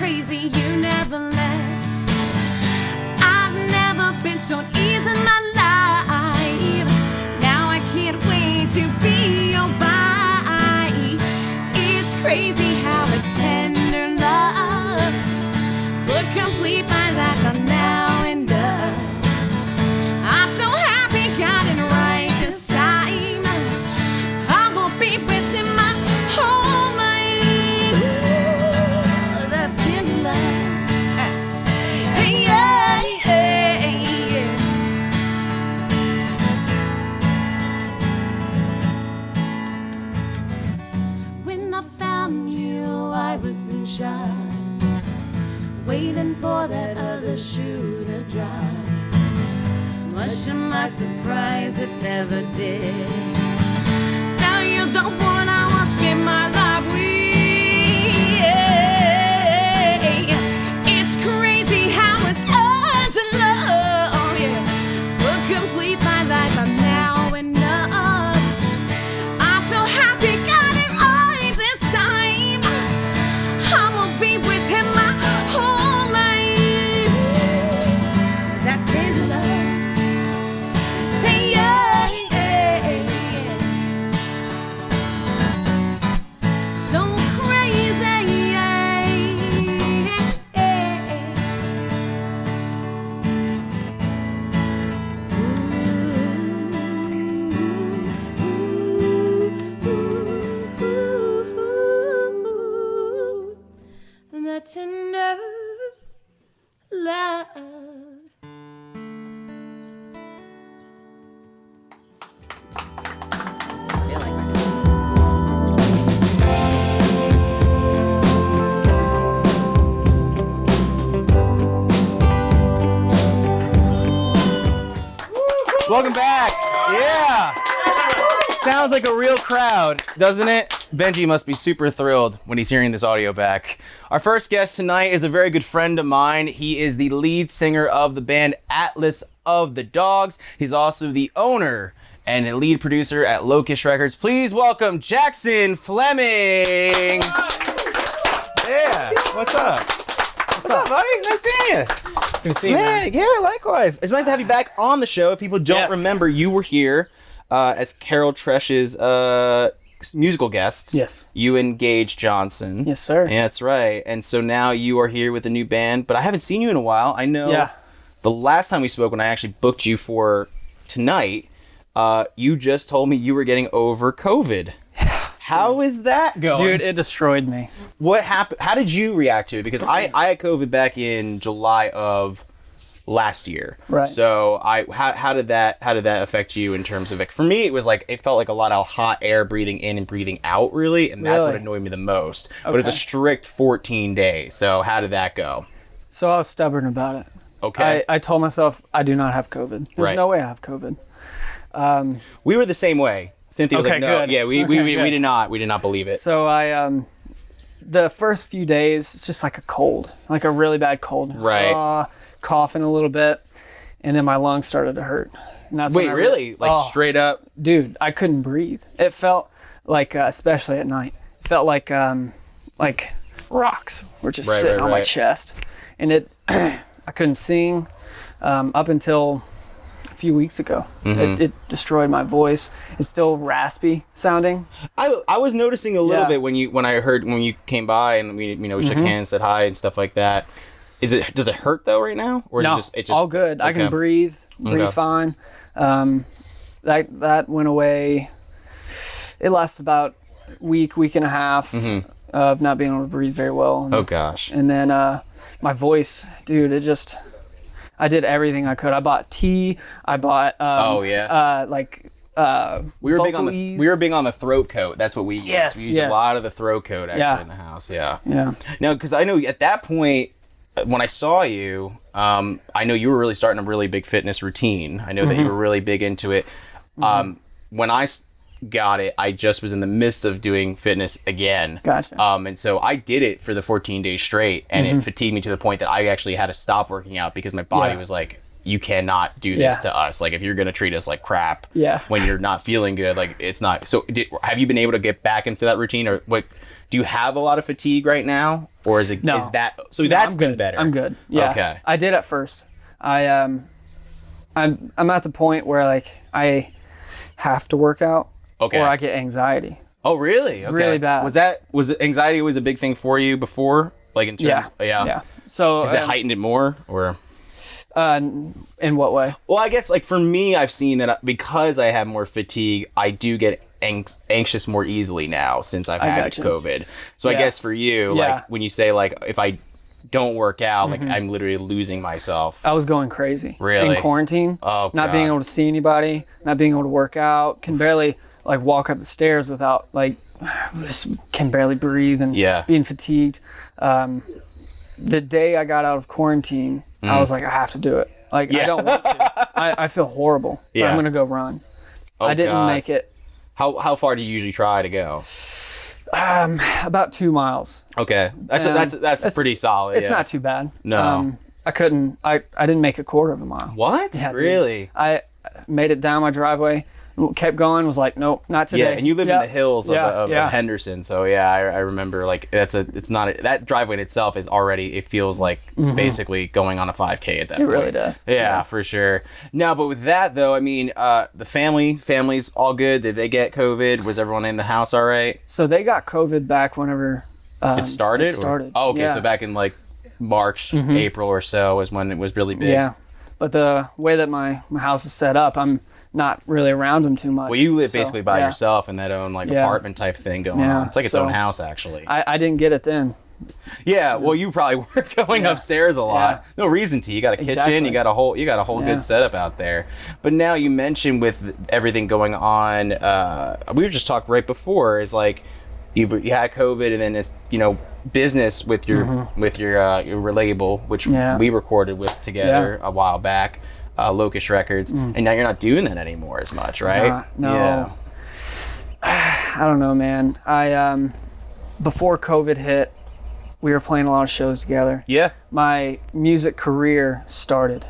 crazy, you never left. I've never been so easy in my life. Now I can't wait to be your wife. It's crazy how a tender love could complete my life from now and then. I'm so happy got it right this time. I will be with him my whole life. That's in love. Hey, yeah, yeah, yeah. When I found you, I was in shock, waiting for that other shoe to drop. Much to my surprise, it never did. Now you're the one I want to spend my life with. It's crazy how it's hard to love, yeah. Will complete my life from now and up. I'm so happy got it right this time. I'm gonna be with him my whole life. That's in love. Hey, yeah, yeah, yeah. So crazy, yeah, yeah. Ooh, that's enough love. Welcome back. Yeah. Sounds like a real crowd, doesn't it? Benji must be super thrilled when he's hearing this audio back. Our first guest tonight is a very good friend of mine. He is the lead singer of the band Atlas of the Dogs. He's also the owner and a lead producer at Locust Records. Please welcome Jaxon Fleming. Yeah, what's up? What's up, buddy? Nice seeing you. Good to see you, man. Yeah, likewise. It's nice to have you back on the show. If people don't remember, you were here as Carol Tresch's musical guest. Yes. You and Gage Johnson. Yes, sir. Yeah, that's right. And so now you are here with a new band, but I haven't seen you in a while. I know the last time we spoke, when I actually booked you for tonight, you just told me you were getting over COVID. How is that going? Dude, it destroyed me. What happened? How did you react to it? Because I had COVID back in July of last year. Right. So how did that affect you in terms of, like, for me, it was like, it felt like a lot of hot air breathing in and breathing out, really, and that's what annoyed me the most. But it's a strict 14 days. So how did that go? So I was stubborn about it. Okay. I told myself I do not have COVID. There's no way I have COVID. We were the same way. Cynthia was like, no. Good. Yeah, we did not believe it. So I the first few days, it's just like a cold, like a really bad cold. Right. Coughing a little bit, and then my lungs started to hurt. And that's Wait, really? Like straight up? Dude, I couldn't breathe. It felt like, especially at night, it felt like rocks were just sitting on my chest, and I couldn't sing up until a few weeks ago. Mm-hmm. It destroyed my voice. It's still raspy sounding. I was noticing a little bit when you came by and we shook hands, said hi and stuff like that. Does it hurt though right now, or no, is it just all good? Okay. I can breathe fine. That went away. It lasted about week and a half of not being able to breathe very well. Oh gosh. And then my voice, dude, I did everything I could. I bought tea. I bought we were big on the throat coat. That's what we used. Yes, we used a lot of the throat coat actually in the house. Yeah. Yeah. No, because I know at that point, when I saw you, I know you were really starting a really big fitness routine. I know that you were really big into it. When I got it, I just was in the midst of doing fitness again. Gotcha. And so I did it for the 14 days straight, and it fatigued me to the point that I actually had to stop working out because my body was like, you cannot do this to us. Like, if you're going to treat us like crap when you're not feeling good, like, it's not. So have you been able to get back into that routine, or what? Do you have a lot of fatigue right now, or is it No. is that so? That's I'm been good. better. I'm good. Yeah. Okay. I did at first. I'm at the point where like I have to work out, Okay. or I get anxiety. Oh, really? Okay. Really bad. Was it anxiety always a big thing for you before? Like in terms, Yeah. So Has it heightened it more, or? in what way? Well, I guess like for me, I've seen that because I have more fatigue, I do get anxious more easily now since I've had gotcha. COVID. So I Yeah. guess for you, Yeah. like when you say like if I don't work out, like I'm literally losing myself. I was going crazy. Really? In quarantine. Oh, Not God. being able to see anybody, not being able to work out, can barely like walk up the stairs without like, just can barely breathe and Yeah. being fatigued. The day I got out of quarantine, I was like, I have to do it. Like, I don't want to. I feel horrible. But Yeah. I'm going to go run. Oh, I didn't God. make it. How far do you usually try to go? About 2 miles. Okay, that's pretty solid. It's yeah. not too bad. No. I didn't make a quarter of a mile. What? Yeah, dude. Really? I made it down my driveway, kept going, was like, nope, not today. Yeah, and you live in the hills of yeah. Henderson, so yeah, I remember like that driveway in itself is already, it feels like basically going on a 5K at that point. It really does. Yeah, for sure. No, but with that though, I mean, the family's all good. Did they get COVID? Was everyone in the house all right? So they got COVID back whenever It started? It started. Oh, okay, Yeah. so back in like March, April or so was when it was really big. Yeah, but the way that my house is set up, I'm not really around them too much. Well, you live So, basically by yeah. yourself in that own like Yeah. apartment type thing going Yeah, on. It's like its so- own house actually. I didn't get it then. Yeah, well, you probably were going upstairs a lot. Yeah. No reason to. You got a kitchen. Exactly. You got a whole Yeah. good setup out there. But now you mentioned with everything going on, we were just talking right before. Is like you had COVID, and then it's business with your label, which Yeah. we recorded with together a while back, Locust Records, and now you're not doing that anymore as much, right? No. Yeah. I don't know, man. I before COVID hit, we were playing a lot of shows together. Yeah. My music career started.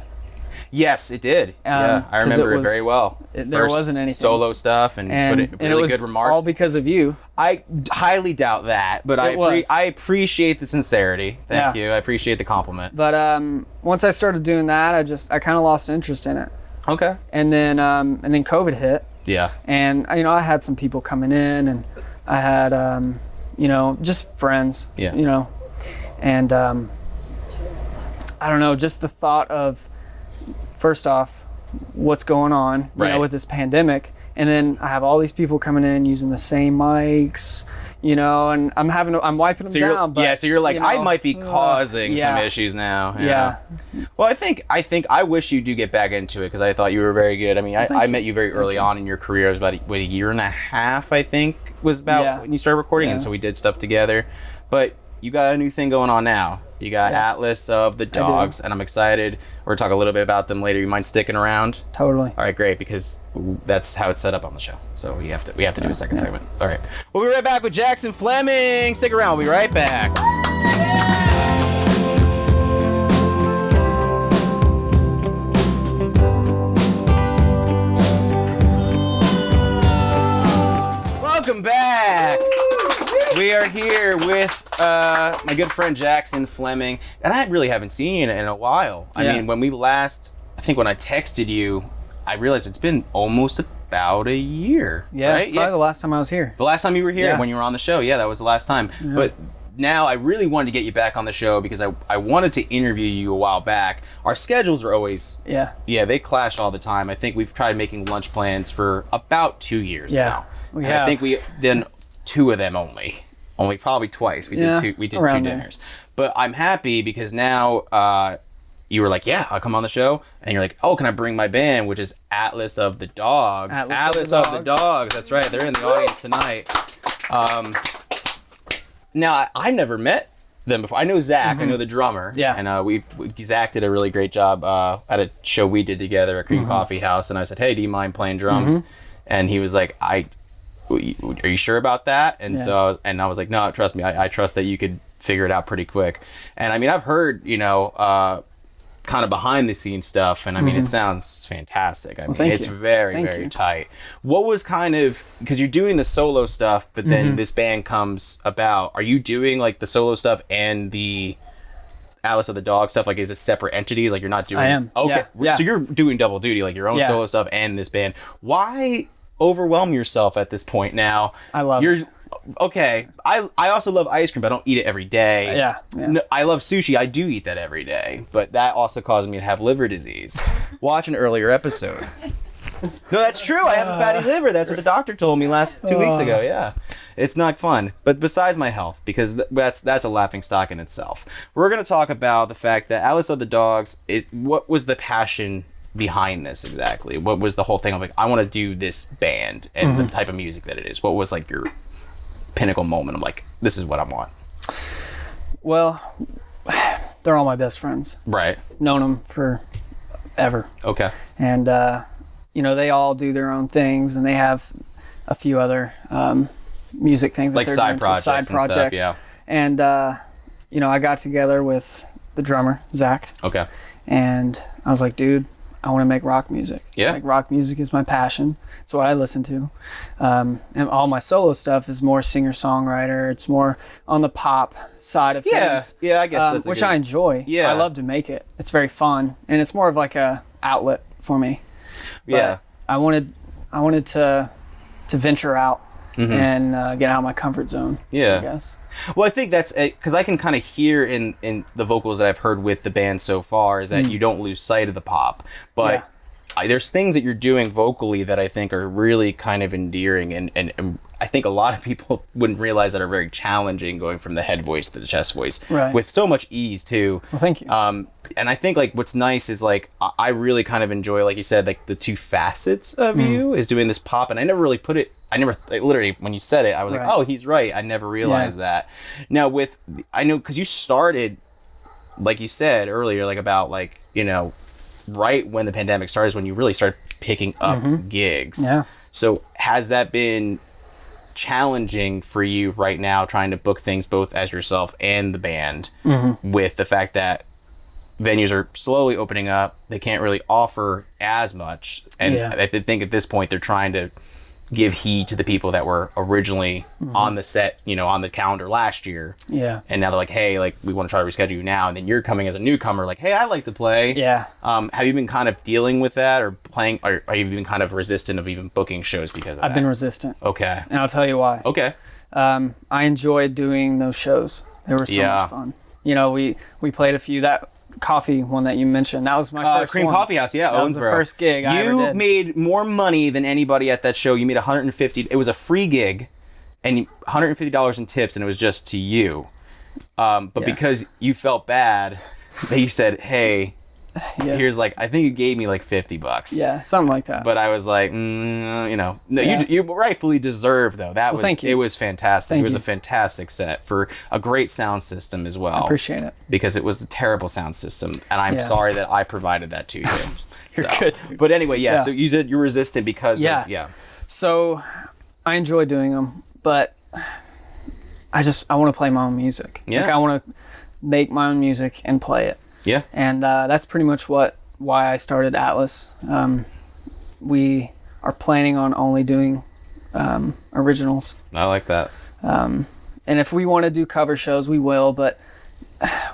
Yes, it did. Yeah, I 'cause remember it it was- very well. there First wasn't anything. solo stuff and And, put and really it was good remarks. all because of you. I highly doubt that, but It was. I appreciate the sincerity. Thank Yeah. you. I appreciate the compliment. But once I started doing that, I kind of lost interest in it. Okay. And then COVID hit, Yeah. and I had some people coming in, and I had just friends. Yeah. And I don't know, just the thought of, first off, what's going on Right. with this pandemic, and then I have all these people coming in using the same mics, and I'm wiping them So you're, down. But, so you're like, I might be causing some yeah. issues now. Yeah. Well, I wish you do get back into it because I thought you were very good. I mean, I met you very early on in your career. It was about a year and a half, I think, was about Yeah. when you started recording, and Yeah. so we did stuff together. But you got a new thing going on now. You got Atlas of the Dogs, and I'm excited. We're gonna talk a little bit about them later. You mind sticking around? Totally. All right, great, because that's how it's set up on the show. So we have to do a second segment. All right, we'll be right back with Jaxon Fleming. Stick around. We'll be right back. Welcome back. We are here with my good friend Jaxon Fleming, and I really haven't seen you in a while. I Yeah. mean, when I texted you, I realized it's been almost about a year. Yeah, right? probably the last time I was here. The last time you were here, Yeah. when you were on the show, that was the last time. But now I really wanted to get you back on the show because I wanted to interview you a while back. Our schedules are always, they clash all the time. I think we've tried making lunch plans for about 2 years now. We And have. I think we done 2 of them only probably twice. We did two around there. dinners. But I'm happy because now you were like, yeah, I'll come on the show. And you're like, oh, can I bring my band, which is Atlas of the Dogs. Atlas of the Dogs. That's right. They're in the audience tonight. Now, I never met them before. I know Zach. I know the drummer. Yeah. And Zach did a really great job at a show we did together at Cream Coffee House. And I said, hey, do you mind playing drums? And he was like, are you sure about that? And so I was like, no, trust me. I trust that you could figure it out pretty quick. And I mean, I've heard, kind of behind the scenes stuff, and I mean, it sounds fantastic. I mean, thank it's you. very, Thank very you. tight. What was kind of, because you're doing the solo stuff, but then this band comes about. Are you doing like the solo stuff and the Atlas of the Dog stuff? Like, is it separate entities? Like, you're not doing. I am. Okay, Yeah. so you're doing double duty, like your own Yeah. solo stuff and this band. Why overwhelm yourself at this point now? I love you're it. okay. I also love ice cream, but I don't eat it every day. Yeah. No, I love sushi. I do eat that every day, but that also caused me to have liver disease. Watch an earlier episode. No, that's true. I have a fatty liver. That's what the doctor told me 2 weeks ago. Yeah, it's not fun. But besides my health, because that's a laughing stock in itself. We're gonna talk about the fact that Atlas of the Dogs is. What was the passion behind this exactly? What was the whole thing of like, I want to do this band and the type of music that it is? What was like your pinnacle moment of like, this is what I want? Well, they're all my best friends. Right. Known them for ever. Okay. And, you know, they all do their own things, and they have a few other music things Like that they're side doing, projects side and stuff, projects. yeah. And, you know, I got together with the drummer, Zach, Okay. and I was like, dude, I want to make rock music. Yeah. Like, rock music is my passion. It's what I listen to. And all my solo stuff is more singer-songwriter. It's more on the pop side of things. Yeah, I guess that's a which good- I enjoy. Yeah. I love to make it. It's very fun, and it's more of like a outlet for me. But Yeah. I wanted to venture out and get out of my comfort zone. Yeah. I guess. Well, I think that's because I can kind of hear in the vocals that I've heard with the band so far is that you don't lose sight of the pop, but there's things that you're doing vocally that I think are really kind of endearing, and I think a lot of people wouldn't realize that are very challenging, going from the head voice to the chest voice with so much ease too. Well, thank you. And I think like what's nice is like I really kind of enjoy, like you said, like the two facets of you is doing this pop, and I never really put it. Literally, when you said it, I was like, oh, he's right. I never realized that. Now I know, because you started, like you said earlier, like about like, you know, right when the pandemic started is when you really started picking up gigs. Yeah. So has that been challenging for you right now, trying to book things both as yourself and the band, with the fact that venues are slowly opening up, they can't really offer as much, and I think at this point they're trying to give heed to the people that were originally on the set, you know, on the calendar last year. Yeah. And now they're like, hey, like, we want to try to reschedule you now. And then you're coming as a newcomer, like, hey, I like to play. Yeah. Have you been kind of dealing with that, or playing, or are you even kind of resistant of even booking shows because of that? I've been resistant. Okay. And I'll tell you why. Okay. I enjoyed doing those shows. They were so much fun. You know, we played a few. That coffee one that you mentioned, that was my first Cream one. Coffee House, yeah, That was the Owensboro. first gig I ever You did. made more money than anybody at that show. You made $150. It was a free gig, and $150 in tips, and it was just to you. But because you felt bad, you said, "Hey, here's like, I think you gave me like $50." Yeah, something like that. But I was like, you know, no, you rightfully deserve though. That was, thank you. It was fantastic. Thank it was you. a fantastic set for a great sound system as well. I appreciate it. Because it was a terrible sound system, and I'm sorry that I provided that to you. You're good. But anyway, so you said you're resistant because of, So I enjoy doing them, but I want to play my own music. Yeah. Like, I want to make my own music and play it. Yeah. And that's pretty much why I started Atlas. We are planning on only doing originals. I like that. And if we want to do cover shows, we will, but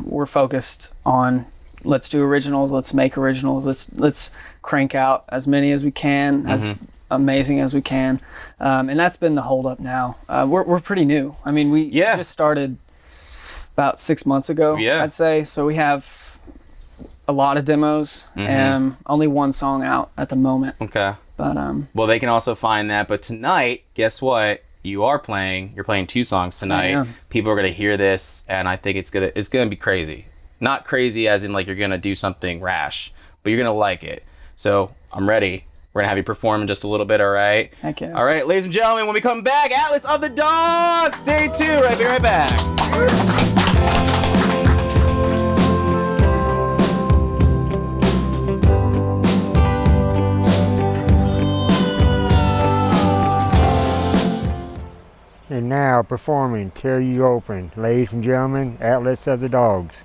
we're focused on, let's do originals, let's make originals, let's crank out as many as we can, as amazing as we can. And that's been the holdup now. We're pretty new. I mean, we just started about 6 months ago, I'd say. So we have a lot of demos and only one song out at the moment. Okay. But well, they can also find that. But tonight, guess what? You're playing 2 songs tonight. I am. People are gonna hear this, and I think it's gonna be crazy. Not crazy as in like you're gonna do something rash, but you're gonna like it. So I'm ready. We're gonna have you perform in just a little bit, all right? Heck yeah. All right, ladies and gentlemen, when we come back, Atlas of the Dogs. Stay tuned. Be right back. And now performing Tear You Open, ladies and gentlemen, Atlas of the Dogs.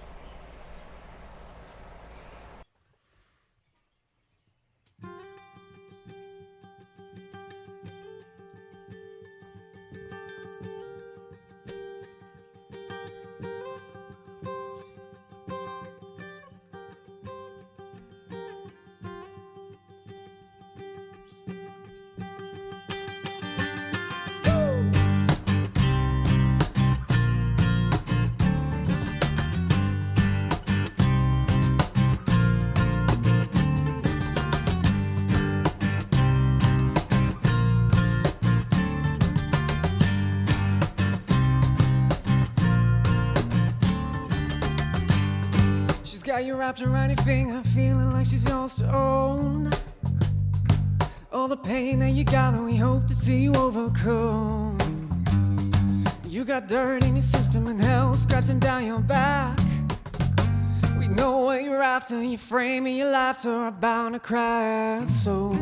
got you wrapped around your finger, feeling like she's yours to own. All the pain that you got that we hope to see you overcome. You got dirt in your system and hell scratching down your back. We know what you're after, your frame and your laughter are bound to crack. So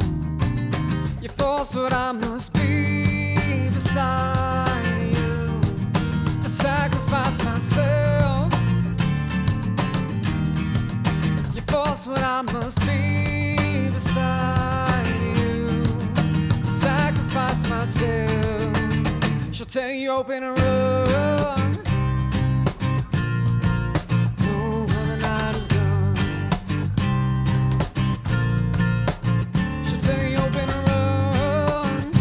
you force what I must be beside you, to sacrifice myself. You force what I must be beside you, to sacrifice myself. She'll tear you open and run. Oh, when the night is done. She'll tear you open and run.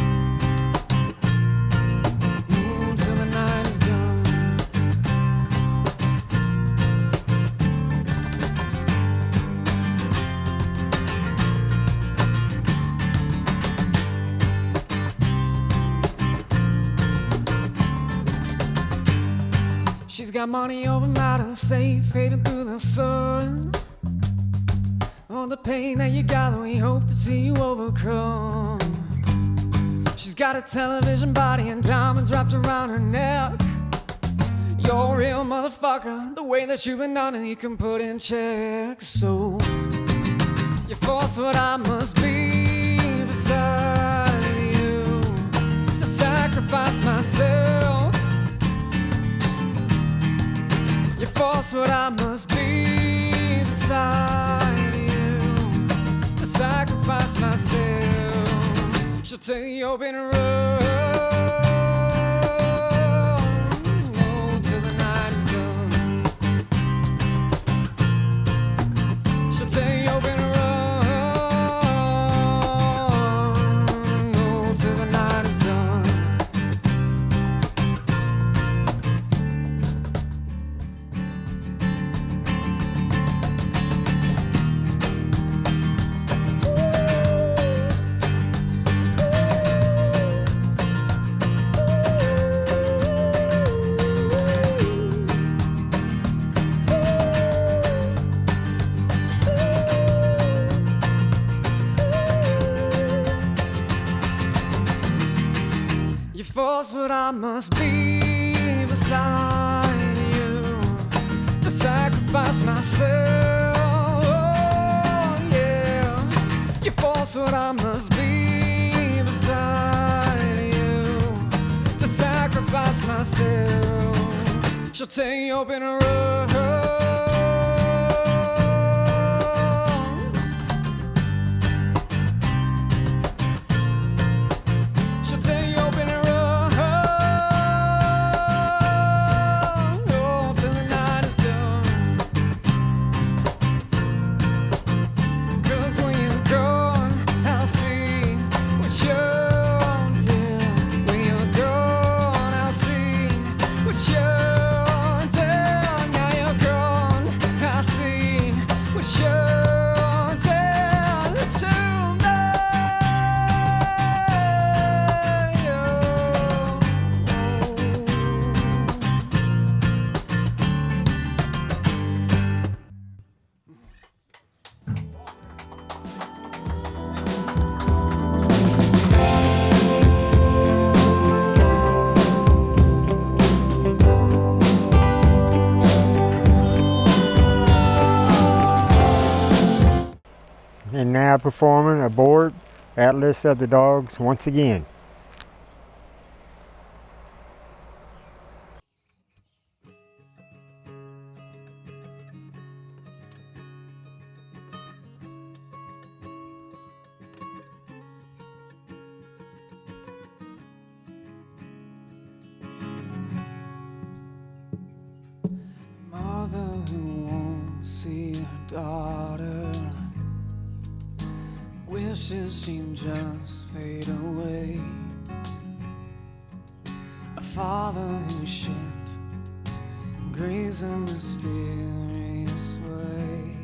Oh, till the night is done. She's got money over matter, safe haven through the sun. All the pain that you got that we hope to see you overcome. She's got a television body and diamonds wrapped around her neck. You're a real motherfucker, the way that you've been done you can put in check. So you force what I must be beside you, to sacrifice myself. You force what I must be beside you, to sacrifice myself. She'll take you open and run. Oh, till the night is done. She'll take you open and run. Oh, till the night is done. You force what I must be beside you, to sacrifice myself. Oh, yeah. You force what I must be beside you, to sacrifice myself. She'll take you open and run. She'll take you open and run. Oh, till the night is done. 'Cause when you're gone, I'll see what you're doing. When you're gone, I'll see what you're doing. Now you're gone, I'll see what you're doing. And now performing aboard Atlas of the Dogs once again. Mother who won't see her daughter, wishes she'd just fade away. A father who shipped, grieves in mysterious way.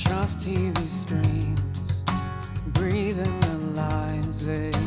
trust TV streams, breathing the lies they